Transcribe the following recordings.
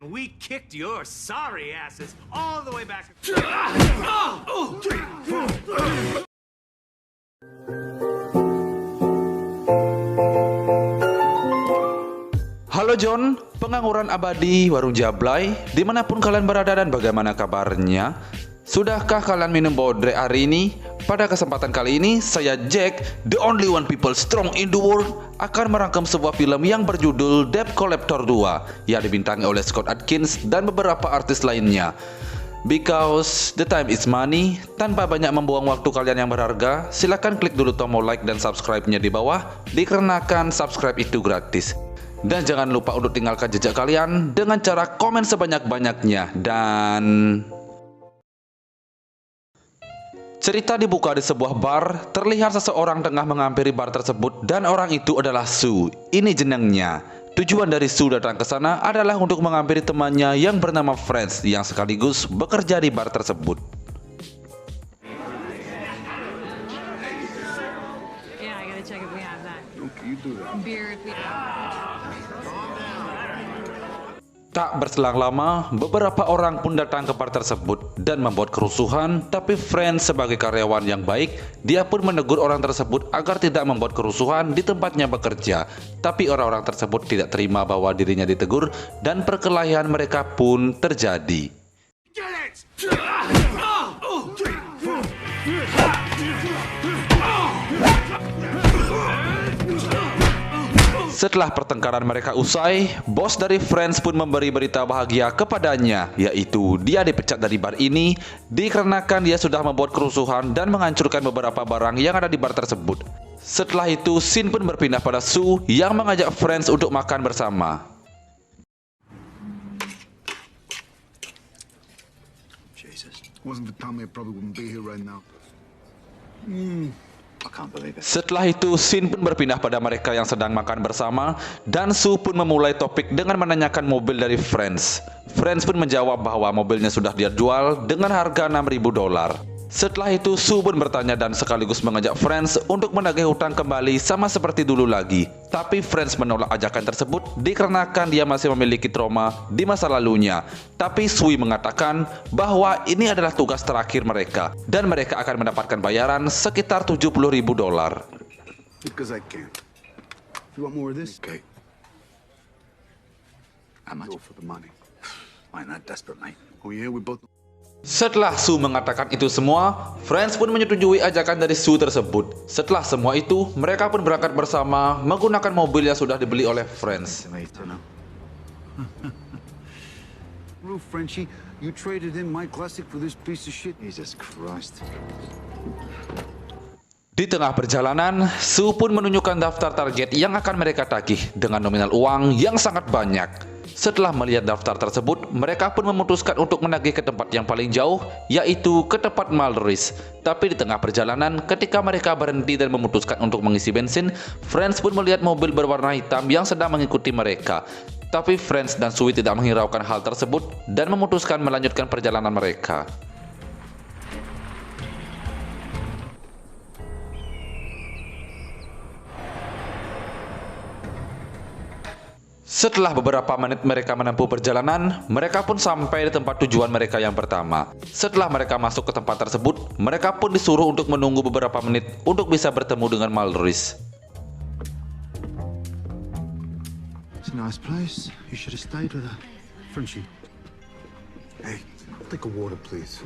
We kicked your sorry asses all the way back. Halo John, pengangguran abadi warung Jablay, dimanapun kalian berada dan bagaimana kabarnya? Sudahkah kalian minum bodre hari ini? Pada kesempatan kali ini, saya Jack, the only one people strong in the world, akan merangkum sebuah film yang berjudul Debt Collector 2 yang dibintangi oleh Scott Adkins dan beberapa artis lainnya. Because the time is money, tanpa banyak membuang waktu kalian yang berharga, silakan klik dulu tombol like dan subscribe-nya di bawah, dikarenakan subscribe itu gratis. Dan jangan lupa untuk tinggalkan jejak kalian dengan cara komen sebanyak-banyaknya. Dan cerita dibuka di sebuah bar. Terlihat seseorang tengah menghampiri bar tersebut dan orang itu adalah Sue. Ini jenengnya. Tujuan dari Sue datang ke sana adalah untuk menghampiri temannya yang bernama Franz yang sekaligus bekerja di bar tersebut. Yeah, I gotta check if we have that. Okay, you do that. Beer if we... Tak berselang lama, beberapa orang pun datang ke bar tersebut dan membuat kerusuhan. Tapi Franz sebagai karyawan yang baik, dia pun menegur orang tersebut agar tidak membuat kerusuhan di tempatnya bekerja. Tapi orang-orang tersebut tidak terima bahwa dirinya ditegur dan perkelahian mereka pun terjadi. Setelah pertengkaran mereka usai, bos dari Franz pun memberi berita bahagia kepadanya, yaitu dia dipecat dari bar ini dikarenakan dia sudah membuat kerusuhan dan menghancurkan beberapa barang yang ada di bar tersebut. Setelah itu, scene pun berpindah pada Sue yang mengajak Franz untuk makan bersama. Jesus. Wasn't for Tommy, I probably wouldn't be here right now. I can't believe it. Setelah itu, scene pun berpindah pada mereka yang sedang makan bersama dan Sue pun memulai topik dengan menanyakan mobil dari Franz. Franz pun menjawab bahwa mobilnya sudah dia jual dengan harga $6.000. Setelah itu, Sue pun bertanya dan sekaligus mengajak Franz untuk menagih hutang kembali sama seperti dulu lagi. Tapi Franz menolak ajakan tersebut dikarenakan dia masih memiliki trauma di masa lalunya. Tapi Sue mengatakan bahwa ini adalah tugas terakhir mereka dan mereka akan mendapatkan bayaran sekitar $70.000. Because I can. If you want more of this, okay. How much for the money? I'm not desperate, mate. Oh yeah, we both. Setelah Sue mengatakan itu semua, Franz pun menyetujui ajakan dari Sue tersebut. Setelah semua itu, mereka pun berangkat bersama menggunakan mobil yang sudah dibeli oleh Franz. Roof, Frenchie, you traded in my classic for this piece of shit. Jesus Christ. Di tengah perjalanan, Sue pun menunjukkan daftar target yang akan mereka tagih dengan nominal uang yang sangat banyak. Setelah melihat daftar tersebut, mereka pun memutuskan untuk menagih ke tempat yang paling jauh, yaitu ke tempat Mallory's. Tapi di tengah perjalanan, ketika mereka berhenti dan memutuskan untuk mengisi bensin, Franz pun melihat mobil berwarna hitam yang sedang mengikuti mereka. Tapi Franz dan Sue tidak menghiraukan hal tersebut dan memutuskan melanjutkan perjalanan mereka. Setelah beberapa menit mereka menempuh perjalanan, mereka pun sampai di tempat tujuan mereka yang pertama. Setelah mereka masuk ke tempat tersebut, mereka pun disuruh untuk menunggu beberapa menit untuk bisa bertemu dengan Mallory's. It's a nice place. You should have stayed with her. Frenchie. Hey, I'll take a water, please.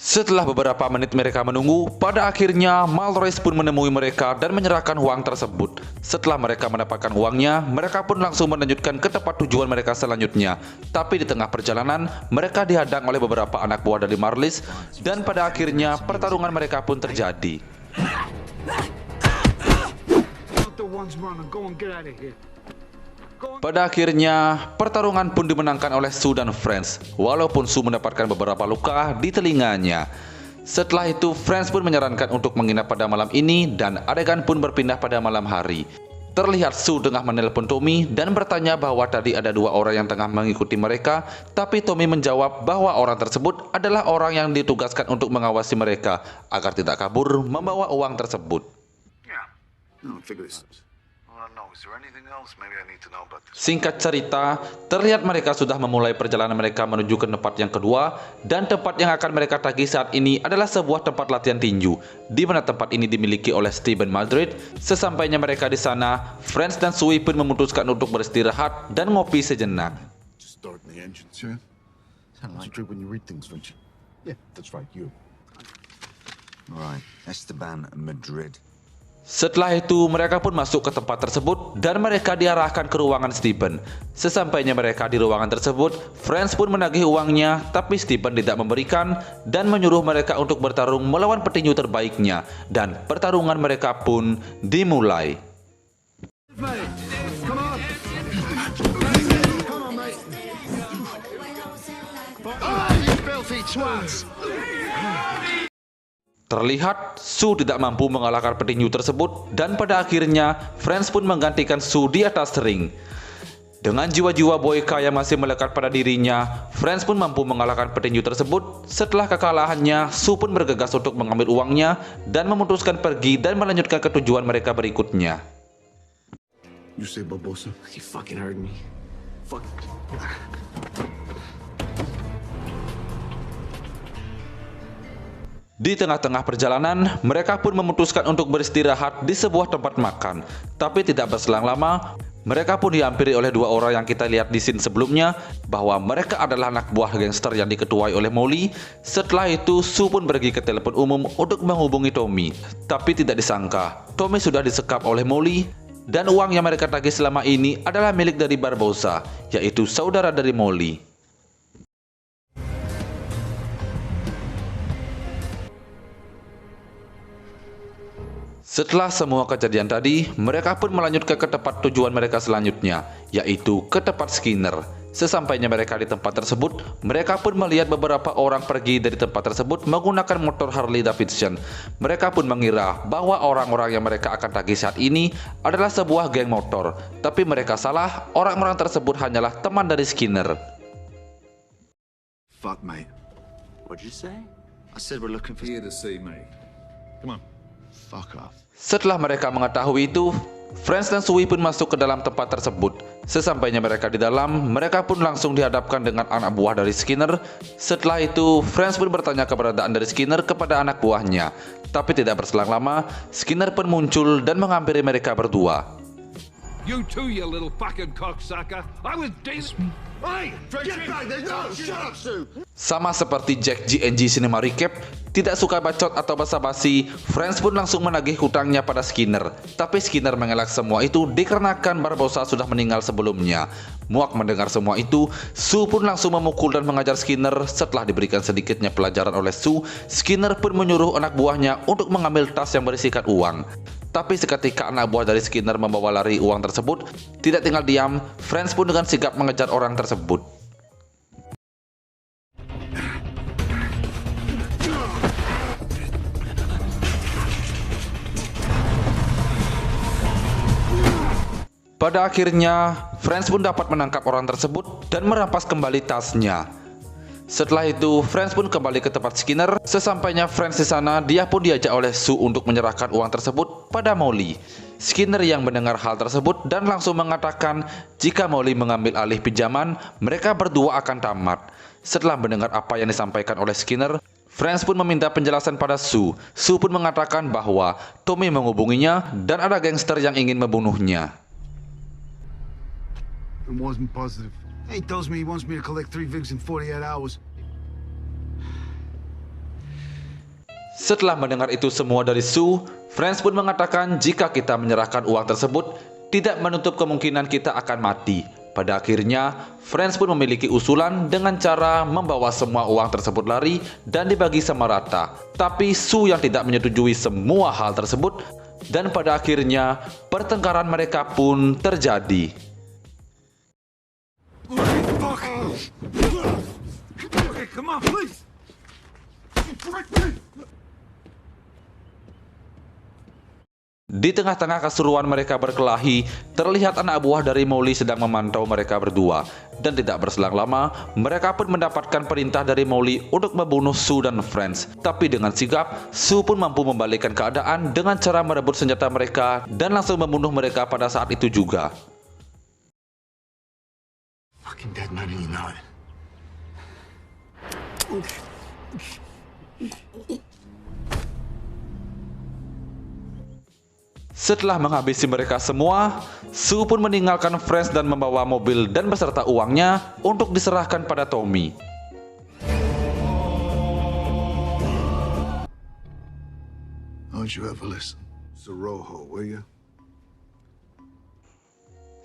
Setelah beberapa menit mereka menunggu, pada akhirnya Mallory's pun menemui mereka dan menyerahkan uang tersebut. Setelah mereka mendapatkan uangnya, mereka pun langsung melanjutkan ke tempat tujuan mereka selanjutnya. Tapi di tengah perjalanan, mereka dihadang oleh beberapa anak buah dari Mallory's dan pada akhirnya pertarungan mereka pun terjadi. Pada akhirnya, pertarungan pun dimenangkan oleh Sue dan Franz, walaupun Sue mendapatkan beberapa luka di telinganya. Setelah itu, Franz pun menyarankan untuk menginap pada malam ini dan adegan pun berpindah pada malam hari. Terlihat Sue tengah menelpon Tommy dan bertanya bahwa tadi ada dua orang yang tengah mengikuti mereka, tapi Tommy menjawab bahwa orang tersebut adalah orang yang ditugaskan untuk mengawasi mereka agar tidak kabur membawa uang tersebut. No, figure this. want to know. Is there anything else maybe I need to know about this? Singkat cerita, terlihat mereka sudah memulai perjalanan mereka menuju ke tempat yang kedua, dan tempat yang akan mereka tagih saat ini adalah sebuah tempat latihan tinju, di mana tempat ini dimiliki oleh Steven Madrid. Sesampainya mereka di sana, Franz dan Sui pun memutuskan untuk beristirahat dan ngopi sejenak. Just start in the engines, yeah? Concentrate when you read things, don't you? Yeah, that's right, you. All right, Esteban Madrid. Setelah itu, mereka pun masuk ke tempat tersebut dan mereka diarahkan ke ruangan Steven. Sesampainya mereka di ruangan tersebut, Franz pun menagih uangnya, tapi Steven tidak memberikan dan menyuruh mereka untuk bertarung melawan petinju terbaiknya, dan pertarungan mereka pun dimulai. Terlihat Su tidak mampu mengalahkan petinju tersebut, dan pada akhirnya Franz pun menggantikan Su di atas ring. Dengan jiwa-jiwa boyka yang masih melekat pada dirinya, Franz pun mampu mengalahkan petinju tersebut. Setelah kekalahannya, Su pun bergegas untuk mengambil uangnya dan memutuskan pergi dan melanjutkan ke tujuan mereka berikutnya. You say Barbosa? You fucking heard me. Fuck. Di tengah-tengah perjalanan, mereka pun memutuskan untuk beristirahat di sebuah tempat makan. Tapi tidak berselang lama, mereka pun dihampiri oleh dua orang yang kita lihat di scene sebelumnya, bahwa mereka adalah anak buah gangster yang diketuai oleh Molly. Setelah itu, Su pun pergi ke telepon umum untuk menghubungi Tommy. Tapi tidak disangka, Tommy sudah disekap oleh Molly, dan uang yang mereka tagih selama ini adalah milik dari Barbosa, yaitu saudara dari Molly. Setelah semua kejadian tadi, mereka pun melanjutkan ke tempat tujuan mereka selanjutnya, yaitu ke tempat Skinner. Sesampainya mereka di tempat tersebut, mereka pun melihat beberapa orang pergi dari tempat tersebut menggunakan motor Harley Davidson. Mereka pun mengira bahwa orang-orang yang mereka akan tagih saat ini adalah sebuah geng motor. Tapi mereka salah, orang-orang tersebut hanyalah teman dari Skinner. Fuck, mate. What'd you say? I said we're looking for... Here to see me. Come on. Fuck off. Setelah mereka mengetahui itu, Franz dan Sui pun masuk ke dalam tempat tersebut. Sesampainya mereka di dalam, mereka pun langsung dihadapkan dengan anak buah dari Skinner. Setelah itu, Franz pun bertanya keberadaan dari Skinner kepada anak buahnya. Tapi tidak berselang lama, Skinner pun muncul dan menghampiri mereka berdua. You too, you little fucking cocksucker. I was dancing. Hey! Get back there! No! Shut up, Sue! Sama seperti Jack GNG Cinema Recap, tidak suka bacot atau basa-basi, Franz pun langsung menagih hutangnya pada Skinner. Tapi Skinner mengelak semua itu dikarenakan Barbosa sudah meninggal sebelumnya. Muak mendengar semua itu, Su pun langsung memukul dan mengajar Skinner. Setelah diberikan sedikitnya pelajaran oleh Su, Skinner pun menyuruh anak buahnya untuk mengambil tas yang berisikan uang. Tapi seketika anak buah dari Skinner membawa lari uang tersebut, tidak tinggal diam, Franz pun dengan sigap mengejar orang tersebut. Pada akhirnya, Franz pun dapat menangkap orang tersebut dan merampas kembali tasnya. Setelah itu, Franz pun kembali ke tempat Skinner. Sesampainya Franz di sana, dia pun diajak oleh Su untuk menyerahkan uang tersebut pada Molly. Skinner yang mendengar hal tersebut dan langsung mengatakan jika Molly mengambil alih pinjaman, mereka berdua akan tamat. Setelah mendengar apa yang disampaikan oleh Skinner, Franz pun meminta penjelasan pada Su. Su pun mengatakan bahwa Tommy menghubunginya dan ada gangster yang ingin membunuhnya. It wasn't positive. He tells me he wants me to collect 3 vigs in 48 hours. Setelah mendengar itu semua dari Su, Franz pun mengatakan jika kita menyerahkan uang tersebut, tidak menutup kemungkinan kita akan mati. Pada akhirnya, Franz pun memiliki usulan dengan cara membawa semua uang tersebut lari dan dibagi sama rata. Tapi Su yang tidak menyetujui semua hal tersebut, dan pada akhirnya pertengkaran mereka pun terjadi. Okay, come on, please. Di tengah-tengah keseruan mereka berkelahi, terlihat anak buah dari Molly sedang memantau mereka berdua. Dan tidak berselang lama, mereka pun mendapatkan perintah dari Molly untuk membunuh Sue dan Franz. Tapi dengan sigap, Sue pun mampu membalikkan keadaan dengan cara merebut senjata mereka dan langsung membunuh mereka pada saat itu juga. Fucking dead man, and you know it. Setelah menghabisi mereka semua, Sue pun meninggalkan Franz dan membawa mobil dan beserta uangnya untuk diserahkan pada Tommy. Don't you ever listen. Zoroho, will you?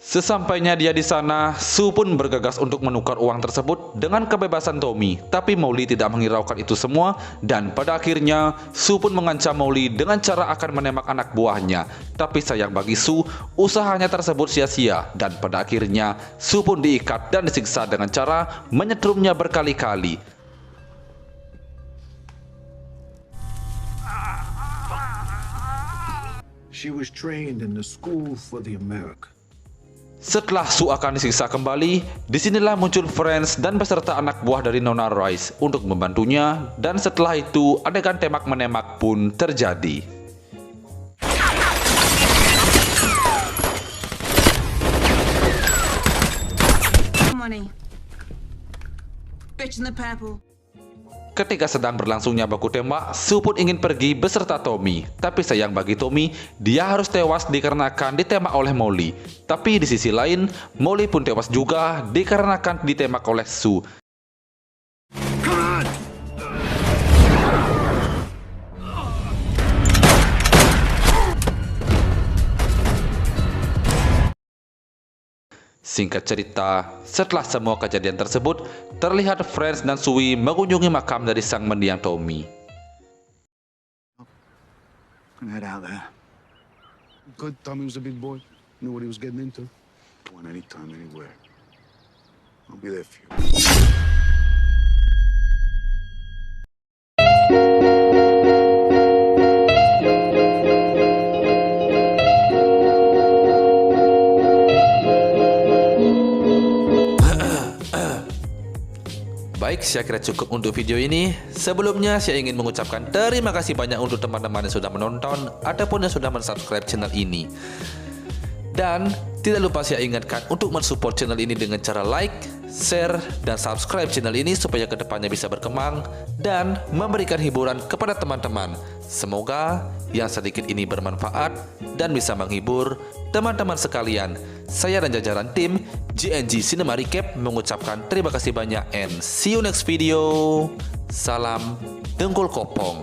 Sesampainya dia di sana, Sue pun bergegas untuk menukar uang tersebut dengan kebebasan Tommy. Tapi Molly tidak menghiraukan itu semua, dan pada akhirnya Sue pun mengancam Molly dengan cara akan menembak anak buahnya. Tapi sayang bagi Sue, usahanya tersebut sia-sia, dan pada akhirnya Sue pun diikat dan disiksa dengan cara menyetrumnya berkali-kali. She was trained in the school for the America. Setelah Sue akan disiksa kembali, disinilah muncul Franz dan beserta anak buah dari Nona Royce untuk membantunya, dan setelah itu adegan tembak-menembak pun terjadi. Money. Bitch in the purple. Ketika sedang berlangsungnya baku tembak, Sue pun ingin pergi beserta Tommy. Tapi sayang bagi Tommy, dia harus tewas dikarenakan ditembak oleh Molly. Tapi di sisi lain, Molly pun tewas juga dikarenakan ditembak oleh Sue. Singkat cerita, setelah semua kejadian tersebut, terlihat Franz dan Sue mengunjungi makam dari sang mendiang Tommy. Head out there. Good, Tommy was a big boy. Knew what he was getting into. Go on anytime, anywhere. I'll be there for you. Baik, saya kira cukup untuk video ini. Sebelumnya saya ingin mengucapkan terima kasih banyak untuk teman-teman yang sudah menonton ataupun yang sudah mensubscribe channel ini. Dan tidak lupa saya ingatkan untuk mensupport channel ini dengan cara like, share, dan subscribe channel ini supaya kedepannya bisa berkembang dan memberikan hiburan kepada teman-teman. Semoga yang sedikit ini bermanfaat dan bisa menghibur teman-teman sekalian. Saya dan jajaran tim GNG Cinema Recap mengucapkan terima kasih banyak and see you next video. Salam Dengkul Kopong.